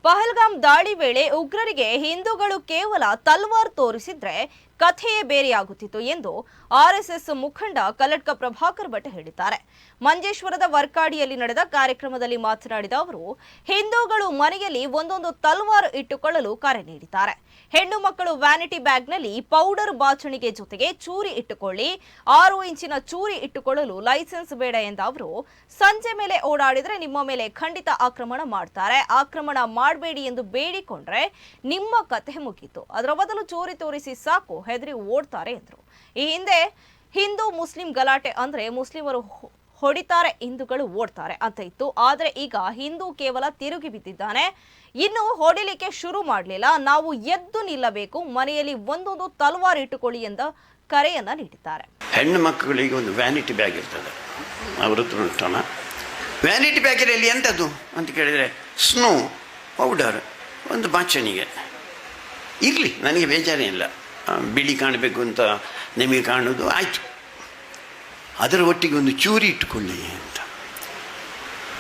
ಪಹಲ್ಗಾಮ್ ದಾಳಿ ವೇಳೆ ಉಗ್ರರಿಗೆ ಹಿಂದೂಗಳು ಕೇವಲ ತಲ್ವಾರ್ ತೋರಿಸಿದ್ರೆ ಕಥೆಯೇ ಬೇರೆಯಾಗುತ್ತಿತ್ತು ಎಂದು ಆರ್ಎಸ್ಎಸ್ ಮುಖಂಡ ಕಲ್ಲಡ್ಕ ಪ್ರಭಾಕರ್ ಭಟ್ ಹೇಳಿದ್ದಾರೆ. ಮಂಜೇಶ್ವರದ ವರ್ಕಾಡಿಯಲ್ಲಿ ನಡೆದ ಕಾರ್ಯಕ್ರಮದಲ್ಲಿ ಮಾತನಾಡಿದ ಅವರು, ಹಿಂದೂಗಳು ಮನೆಯಲ್ಲಿ ಒಂದೊಂದು ತಲ್ವಾರ್ ಇಟ್ಟುಕೊಳ್ಳಲು ಕರೆ ನೀಡಿದ್ದಾರೆ. ಹೆಣ್ಣು ಮಕ್ಕಳು ವ್ಯಾನಿಟಿ ಬ್ಯಾಗ್ನಲ್ಲಿ ಪೌಡರ್ ಬಾಚಣಿಗೆ ಜೊತೆಗೆ ಚೂರಿ ಇಟ್ಟುಕೊಳ್ಳಿ, 6 ಇಂಚಿನ ಚೂರಿ ಇಟ್ಟುಕೊಳ್ಳಲು ಲೈಸೆನ್ಸ್ ಬೇಡ ಎಂದ ಅವರು, ಸಂಜೆ ಮೇಲೆ ಓಡಾಡಿದ್ರೆ ನಿಮ್ಮ ಮೇಲೆ ಖಂಡಿತ ಆಕ್ರಮಣ ಮಾಡ್ತಾರೆ, ಆಕ್ರಮಣ ಮಾಡಬೇಡಿ ಎಂದು ಬೇಡಿಕೊಂಡ್ರೆ ನಿಮ್ಮ ಕಥೆ ಮುಗೀತು. ಅದರ ಬದಲು ಚೂರಿ ತೋರಿಸಿ ಸಾಕು, ಹೆದರಿ ಓಡ್ತಾರೆ ಎಂದರು. ಈ ಹಿಂದೆ ಹಿಂದೂ ಮುಸ್ಲಿಂ ಗಲಾಟೆ ಅಂದ್ರೆ ಮುಸ್ಲಿಮರು ಹೊಡಿತಾರೆ, ಹಿಂದೂಗಳು ಓಡ್ತಾರೆ ಅಂತ ಇತ್ತು. ಆದರೆ ಈಗ ಹಿಂದೂ ಕೇವಲ ತಿರುಗಿ ಬಿದ್ದಿದ್ದಾನೆ, ಇನ್ನು ಹೊಡಿಲಿಕ್ಕೆ ಶುರು ಮಾಡಲಿಲ್ಲ. ನಾವು ಎದ್ದು ನಿಲ್ಲಬೇಕು, ಮನೆಯಲ್ಲಿ ಒಂದೊಂದು ತಲ್ವಾರ್ ಇಟ್ಟುಕೊಳ್ಳಿ ಎಂದ ಕರೆಯನ್ನ ನೀಡಿದ್ದಾರೆ. ಹೆಣ್ಣು ಮಕ್ಕಳಿಗೆ ಒಂದು ವ್ಯಾನಿಟಿ ಬ್ಯಾಗ್ ಇರ್ತದೆ, ಅವರತ್ರ ವ್ಯಾನಿಟಿ ಬ್ಯಾಗಿನಲ್ಲಿ ಎಂಥದ್ದು ಅಂತ ಕೇಳಿದರೆ ಸ್ನೋ ಪೌಡರ್, ಒಂದು ಬಾಚಣಿಗೆ ಇರಲಿ, ನನಗೆ ಬೇಜಾರೇ ಇಲ್ಲ. ಬಿಳಿ ಕಾಣಬೇಕು ಅಂತ ನಿಮಗೆ ಕಾಣೋದು ಆಯಿತು, ಅದರ ಒಟ್ಟಿಗೆ ಒಂದು ಚೂರಿ ಇಟ್ಟುಕೊಳ್ಳಿ ಅಂತ.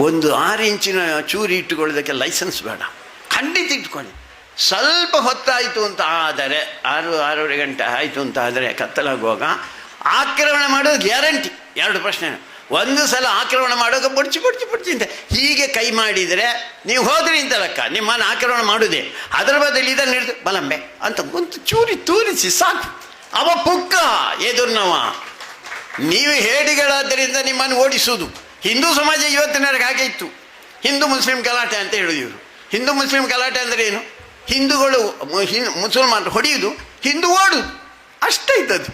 ಒಂದು 6 ಇಂಚಿನ ಚೂರಿ ಇಟ್ಟುಕೊಳ್ಳೋದಕ್ಕೆ ಲೈಸೆನ್ಸ್ ಬೇಡ, ಖಂಡಿತ ಇಟ್ಕೊಳ್ಳಿ. ಸ್ವಲ್ಪ ಹೊತ್ತಾಯಿತು ಅಂತ ಆದರೆ 6-6:30 ಗಂಟೆ ಆಯಿತು ಅಂತ ಆದರೆ ಕತ್ತಲಾಗುವಾಗ ಆಕ್ರಮಣ ಮಾಡೋದು ಗ್ಯಾರಂಟಿ. 2 ಪ್ರಶ್ನೆ. ಒಂದು ಸಲ ಆಕ್ರಮಣ ಮಾಡುವಾಗ ಬಡ್ಚಿ ಅಂತ ಹೀಗೆ ಕೈ ಮಾಡಿದರೆ ನೀವು ಹೋದ್ರಿ ಅಂತ ಲೆಕ್ಕ, ನಿಮ್ಮನ್ನು ಆಕ್ರಮಣ ಮಾಡೋದೇ. ಅದರ ಬದಲು ಇದನ್ನು ಹಿಡಿದು ಬಲಂಬೆ ಅಂತ ಒಂದು ಚೂರಿ ತೂರಿಸಿ ಸಾಕು, ಅವ ಪುಕ್ಕ ಎದುರ್ನವ. ನೀವು ಹೇಡಿಗಳಾದ್ದರಿಂದ ನಿಮ್ಮನ್ನು ಓಡಿಸುವುದು. ಹಿಂದೂ ಸಮಾಜ ಇವತ್ತಿನವರೆಗೆ ಹಾಗೆ ಇತ್ತು. ಹಿಂದೂ ಮುಸ್ಲಿಂ ಗಲಾಟೆ ಅಂತ ಹೇಳೋದು ಇವರು. ಹಿಂದೂ ಮುಸ್ಲಿಂ ಗಲಾಟೆ ಅಂದರೆ ಏನು? ಹಿಂದೂಗಳು ಮುಸಲ್ಮಾನರು ಹೊಡೆಯುವುದು, ಹಿಂದೂ ಓಡುದು, ಅಷ್ಟೇ ಇದ್ದದ್ದು.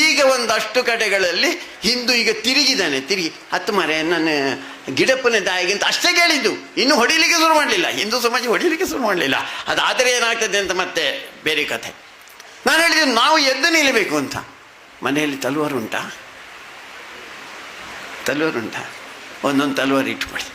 ಈಗ ಒಂದಷ್ಟು ಕಡೆಗಳಲ್ಲಿ ಹಿಂದೂ ಈಗ ತಿರುಗಿದ್ದಾನೆ, ತಿರುಗಿ 10 ಮರೆ ನನ್ನ ಗಿಡಪ್ಪನ ದಾಯಿಗಿಂತ ಅಷ್ಟೇ ಕೇಳಿದ್ದು, ಇನ್ನು ಹೊಡಿಲಿಕ್ಕೆ ಶುರು ಮಾಡಲಿಲ್ಲ. ಹಿಂದೂ ಸಮಾಜ ಹೊಡಿಲಿಕ್ಕೆ ಶುರು ಮಾಡಲಿಲ್ಲ. ಅದಾದರೆ ಏನಾಗ್ತದೆ ಅಂತ ಮತ್ತೆ ಬೇರೆ ಕಥೆ. ನಾನು ಹೇಳಿದ್ದು ನಾವು ಎದ್ದು ನಿಲ್ಲಬೇಕು ಅಂತ. ಮನೆಯಲ್ಲಿ ತಲ್ವಾರು ಉಂಟಾ? ಒಂದೊಂದು ತಲ್ವಾರು ಇಟ್ಕೊಳ್ಳಿ.